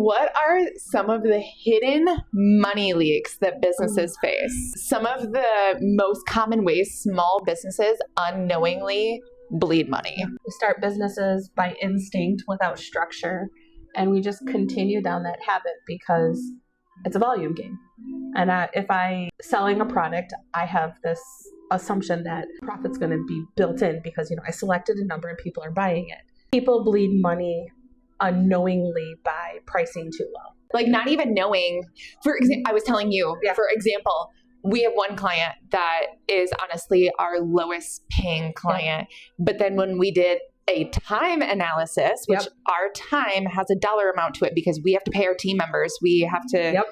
What are some of the hidden money leaks that businesses face? Some of the most common ways small businesses unknowingly bleed money. We start businesses by instinct without structure, and we just continue down that habit because it's a volume game. And if I selling a product, I have this assumption that profit's going to be built in because I selected a number and people are buying it. People bleed money unknowingly by pricing too low. Like not even knowing. For example, I was telling you, for example, we have one client that is honestly our lowest paying client. But then when we did a time analysis, which our time has a dollar amount to it because we have to pay our team members. We have to,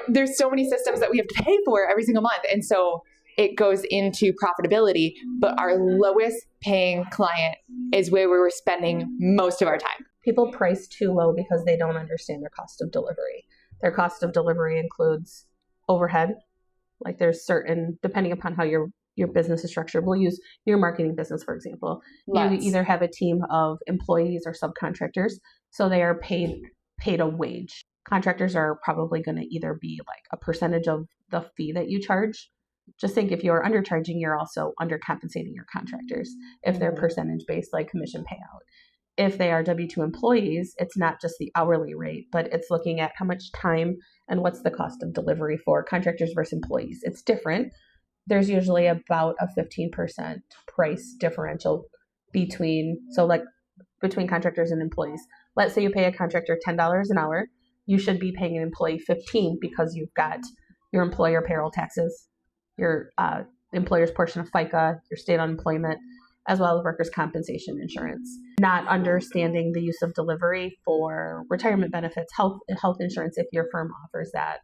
there's so many systems that we have to pay for every single month. And so it goes into profitability, but our lowest paying client is where we were spending most of our time. People price too low because they don't understand their cost of delivery. Their cost of delivery includes overhead. Like there's certain, depending upon how your business is structured, we'll use your marketing business, for example. You either have a team of employees or subcontractors, so they are paid a wage. Contractors are probably going to either be like a percentage of the fee that you charge. Just think if you're undercharging, you're also undercompensating your contractors if they're percentage based, like commission payout. If they are W-2 employees, it's not just the hourly rate, but it's looking at how much time and what's the cost of delivery for contractors versus employees. It's different. There's usually about a 15% price differential between contractors and employees. Let's say you pay a contractor $10 an hour. You should be paying an employee $15 because you've got your employer payroll taxes, your employer's portion of FICA, your state unemployment, as well as workers' compensation insurance. Not understanding the use of delivery for retirement benefits, health insurance if your firm offers that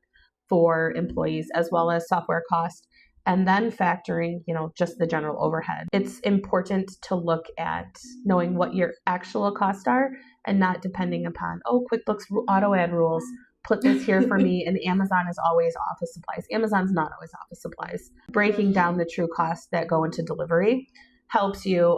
for employees, as well as software cost, and then factoring, just the general overhead. It's important to look at knowing what your actual costs are and not depending upon, QuickBooks auto add rules. Put this here for me, and Amazon is always office supplies. Amazon's not always office supplies. Breaking down the true costs that go into delivery helps you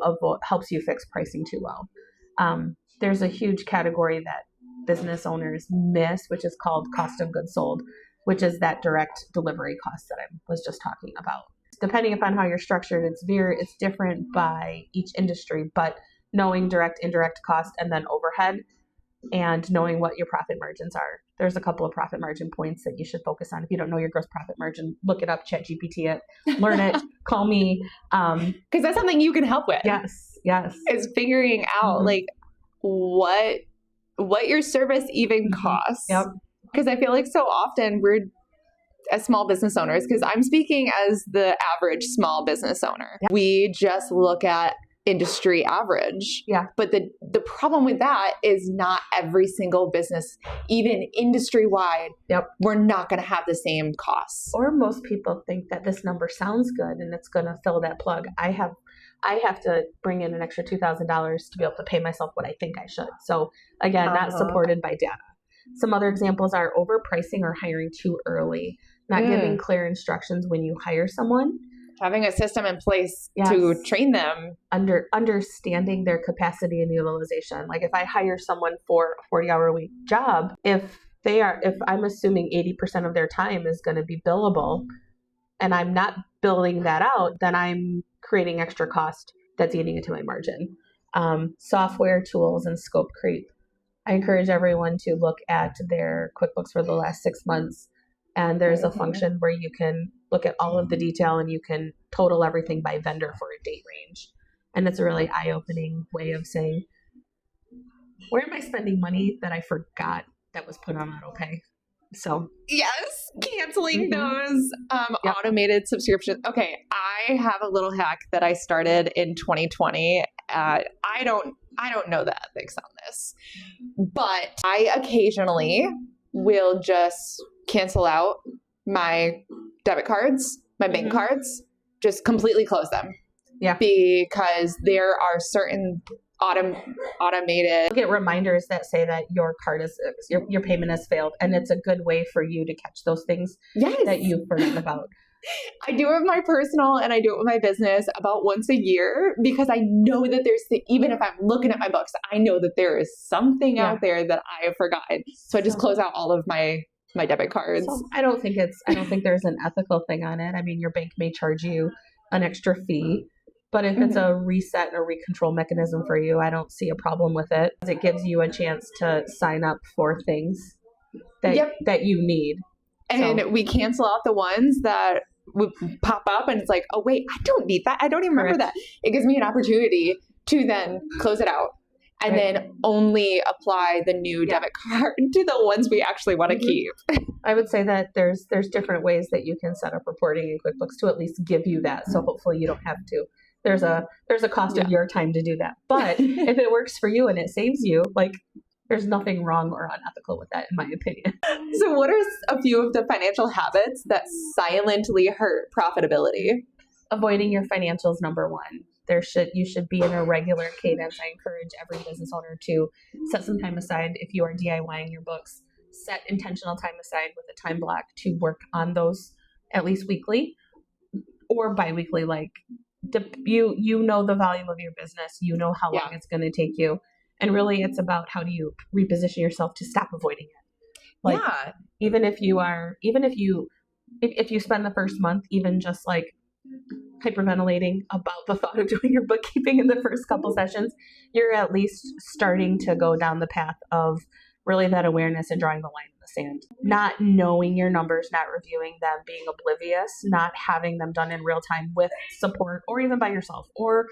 fix pricing too low. There's a huge category that business owners miss, which is called cost of goods sold, which is that direct delivery cost that I was just talking about. Depending upon how you're structured, it's different by each industry, but knowing direct, indirect cost, and then overhead, and knowing what your profit margins are. There's a couple of profit margin points that you should focus on. If you don't know your gross profit margin, look it up, ChatGPT it, learn it, call me. Because that's something you can help with. Yes. Is figuring out what your service even costs. Yep. Because I feel like so often we're, as small business owners, because I'm speaking as the average small business owner, we just look at industry average. Yeah. But the problem with that is not every single business, even industry wide, we're not going to have the same costs. Or most people think that this number sounds good and it's going to fill that plug. I have to bring in an extra $2,000 to be able to pay myself what I think I should. So again, not supported by data. Some other examples are overpricing or hiring too early, not giving clear instructions when you hire someone. Having a system in place to train them. Understanding their capacity and utilization. Like if I hire someone for a 40-hour-a-week job, if I'm assuming 80% of their time is going to be billable and I'm not billing that out, then I'm creating extra cost that's eating into my margin. Software tools and scope creep. I encourage everyone to look at their QuickBooks for the last 6 months. And there's a function where you can look at all of the detail and you can total everything by vendor for a date range. And it's a really eye-opening way of saying, where am I spending money that I forgot that was put on autopay? So yes, canceling those automated subscriptions. Okay, I have a little hack that I started in 2020. I don't know the ethics on this, but I occasionally will just cancel out my debit cards, my bank cards, just completely close them. Yeah. Because there are certain automated. You'll get reminders that say that your card is, your payment has failed. And it's a good way for you to catch those things that you've forgotten about. I do it with my personal and I do it with my business about once a year because I know that even if I'm looking at my books, I know that there is something out there that I have forgotten. So I just close out all of my debit cards. So I don't think there's an ethical thing on it. I mean, your bank may charge you an extra fee, but if it's a reset and a recontrol mechanism for you, I don't see a problem with it. It gives you a chance to sign up for things that you need. And we cancel out the ones that would pop up and it's like, oh wait, I don't need that. I don't even remember that. It gives me an opportunity to then close it out and then only apply the new debit card to the ones we actually want to keep. I would say that there's different ways that you can set up reporting in QuickBooks to at least give you that. So hopefully you don't have to. There's a cost of your time to do that. But if it works for you and it saves you, like, there's nothing wrong or unethical with that, in my opinion. So what are a few of the financial habits that silently hurt profitability? Avoiding your financials, number one. You should be in a regular cadence. I encourage every business owner to set some time aside. If you are DIYing your books, set intentional time aside with a time block to work on those at least weekly or bi-weekly. Like, you know the volume of your business. You know how long it's going to take you. And really, it's about how do you reposition yourself to stop avoiding it. Like, even if you spend the first month even just like hyperventilating about the thought of doing your bookkeeping in the first couple sessions, you're at least starting to go down the path of really that awareness and drawing the line in the sand. Not knowing your numbers, not reviewing them, being oblivious, not having them done in real time with support or even by yourself or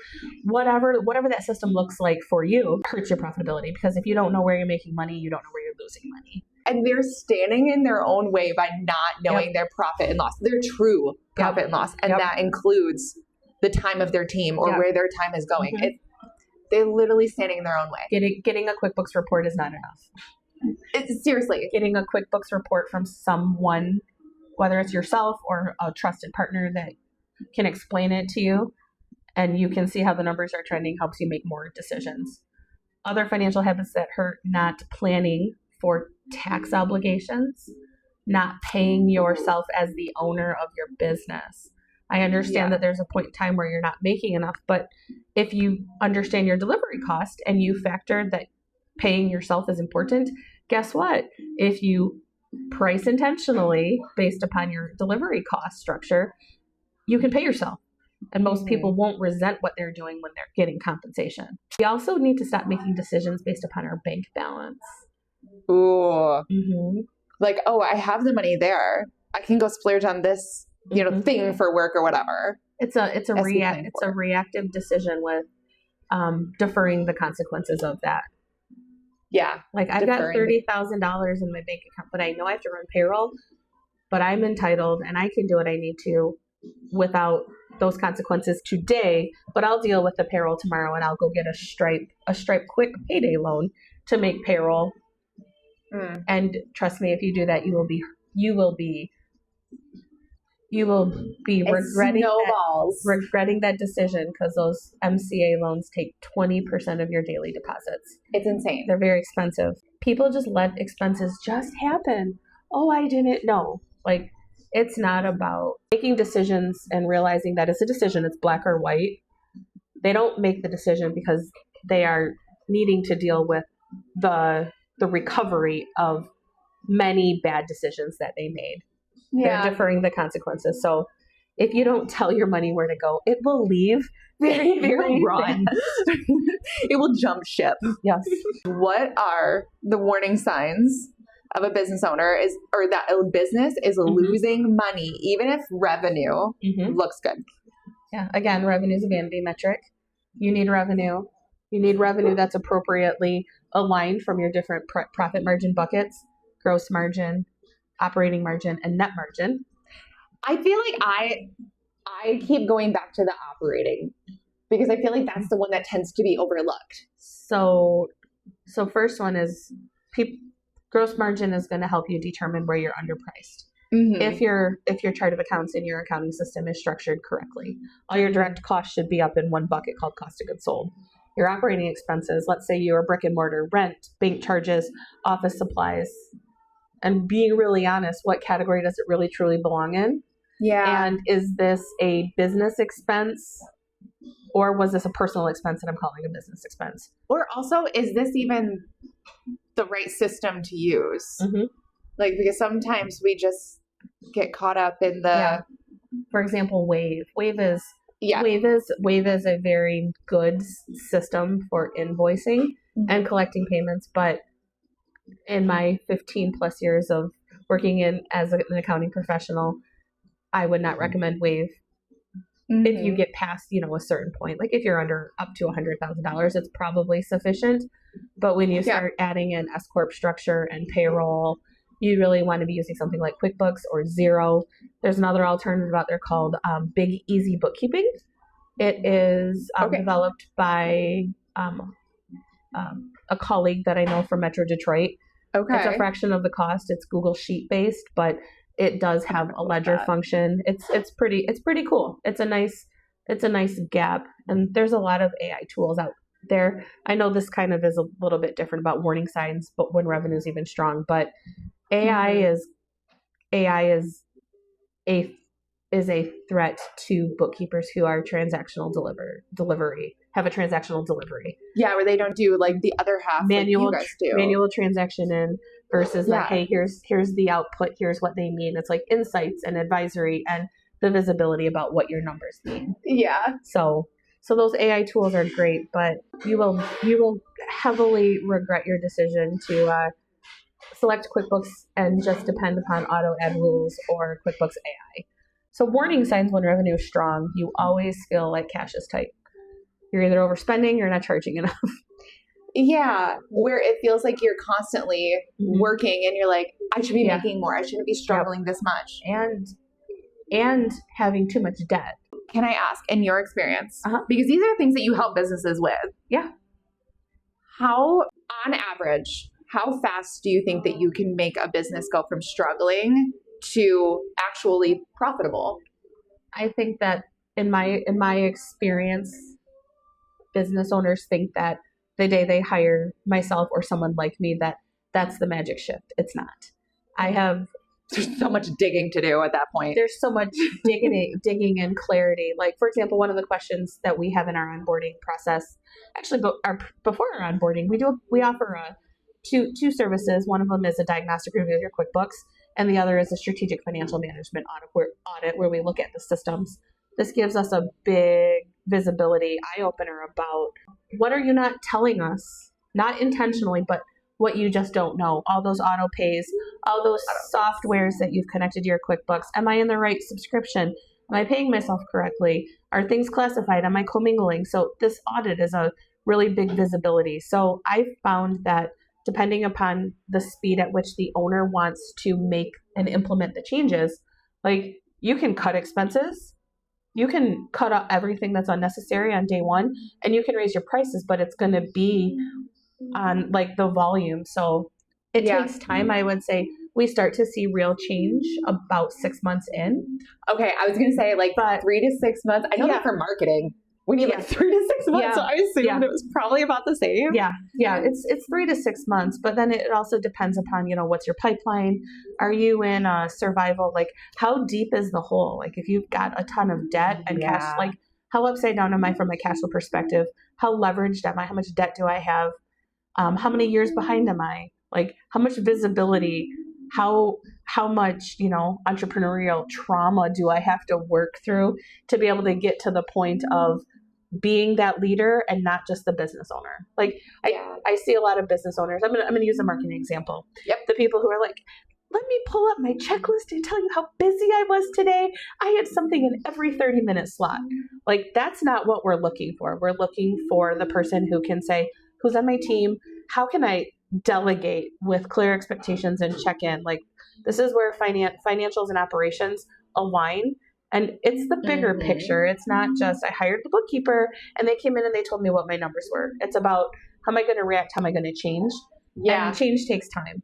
whatever that system looks like for you hurts your profitability, because if you don't know where you're making money, you don't know where you're losing money. And they're standing in their own way by not knowing their profit and loss, their true profit and loss. And that includes the time of their team or where their time is going. They're literally standing in their own way. Getting a QuickBooks report is not enough. Seriously. Getting a QuickBooks report from someone, whether it's yourself or a trusted partner that can explain it to you and you can see how the numbers are trending, helps you make more decisions. Other financial habits that hurt: not planning for tax obligations, not paying yourself as the owner of your business. I understand that there's a point in time where you're not making enough, but if you understand your delivery cost and you factor that paying yourself is important, guess what? If you price intentionally based upon your delivery cost structure, you can pay yourself. And most people won't resent what they're doing when they're getting compensation. We also need to stop making decisions based upon our bank balance. Ooh. Like, oh, I have the money there. I can go splurge on this, thing for work or whatever. It's a reactive decision with deferring the consequences of that. Yeah. Like, I've got $30,000 in my bank account, but I know I have to run payroll, but I'm entitled and I can do what I need to without those consequences today, but I'll deal with the payroll tomorrow and I'll go get a Stripe quick payday loan to make payroll. And trust me, if you do that, you will be regretting that decision, because those MCA loans take 20% of your daily deposits. It's insane. They're very expensive. People just let expenses just happen. Oh, I didn't know. Like, it's not about making decisions and realizing that it's a decision. It's black or white. They don't make the decision because they are needing to deal with the recovery of many bad decisions that they made. They're deferring the consequences. So if you don't tell your money where to go, it will leave very, very run. It will jump ship. Yes. What are the warning signs of a business owner or that a business is losing money, even if revenue looks good? Yeah. Again, revenue is a vanity metric. You need revenue. You need revenue that's appropriately aligned from your different profit margin buckets: gross margin, operating margin, and net margin. I feel like I keep going back to the operating because I feel like that's the one that tends to be overlooked. So first one is gross margin is going to help you determine where you're underpriced. If your chart of accounts in your accounting system is structured correctly, all your direct costs should be up in one bucket called cost of goods sold. Your operating expenses, let's say you're brick and mortar, rent, bank charges, office supplies, and being really honest, what category does it really truly belong in? Yeah. And is this a business expense or was this a personal expense that I'm calling a business expense? Or also, is this even the right system to use? Mm-hmm. Like, because sometimes we just get caught up in the. For example, Wave. Wave is Yeah. Wave is a very good system for invoicing and collecting payments, but in my 15 plus years of working in as an accounting professional, I would not recommend Wave if you get past, a certain point. Like if you're under up to $100,000, it's probably sufficient. But when you start adding in S corp structure and payroll, you really want to be using something like QuickBooks or Xero. There's another alternative out there called Big Easy Bookkeeping. It is developed by a colleague that I know from Metro Detroit. Okay. It's a fraction of the cost. It's Google Sheet based, but it does have a ledger function. It's pretty cool. It's a nice gap, and there's a lot of AI tools out there. I know this kind of is a little bit different about warning signs, but when revenue is even strong. But AI is a threat to bookkeepers who are transactional delivery. Have a transactional delivery. Yeah, where they don't do like the other half manual like you guys do. Manual transaction in versus like, hey, here's the output, here's what they mean. It's like insights and advisory and the visibility about what your numbers mean. Yeah. So those AI tools are great, but you will heavily regret your decision to select QuickBooks and just depend upon auto add rules or QuickBooks AI. So warning signs when revenue is strong, you always feel like cash is tight. You're either overspending, you're not charging enough. Yeah, where it feels like you're constantly working and you're like, I should be making more. I shouldn't be struggling this much. And having too much debt. Can I ask, in your experience, because these are things that you help businesses with. Yeah. How, on average, how fast do you think that you can make a business go from struggling to actually profitable? I think that in my experience, business owners think that the day they hire myself or someone like me, that's the magic shift. It's not. There's so much digging to do at that point. There's so much digging and clarity. Like, for example, one of the questions that we have in our onboarding process, actually before our onboarding, we offer two services. One of them is a diagnostic review of your QuickBooks, and the other is a strategic financial management audit where we look at the systems. This gives us a big visibility eye-opener about what are you not telling us, not intentionally, but what you just don't know. All those auto pays, all those softwares that you've connected to your QuickBooks. Am I in the right subscription? Am I paying myself correctly? Are things classified? Am I commingling? So this audit is a really big visibility. So I found that depending upon the speed at which the owner wants to make and implement the changes, like you can cut expenses, you can cut out everything that's unnecessary on day one, and you can raise your prices, but it's going to be on like the volume. So it takes time. I would say we start to see real change about 6 months in. Okay, I was going to say but 3 to 6 months. I know that for marketing, we need like 3 to 6 months. So I assumed it was probably about the same. Yeah. It's 3 to 6 months, but then it also depends upon, what's your pipeline? Are you in survival? Like how deep is the hole? Like if you've got a ton of debt and cash, like how upside down am I from a cash flow perspective? How leveraged am I? How much debt do I have? How many years behind am I? Like how much visibility, how much, entrepreneurial trauma do I have to work through to be able to get to the point of being that leader and not just the business owner? Like I see a lot of business owners. I'm gonna use a marketing example. Yep. The people who are like, let me pull up my checklist and tell you how busy I was today. I had something in every 30-minute slot. Like that's not what we're looking for. We're looking for the person who can say, who's on my team? How can I delegate with clear expectations and check in? Like this is where financials and operations align. And it's the bigger picture. It's not just I hired the bookkeeper and they came in and they told me what my numbers were. It's about how am I going to react? How am I going to change? Yeah. And change takes time.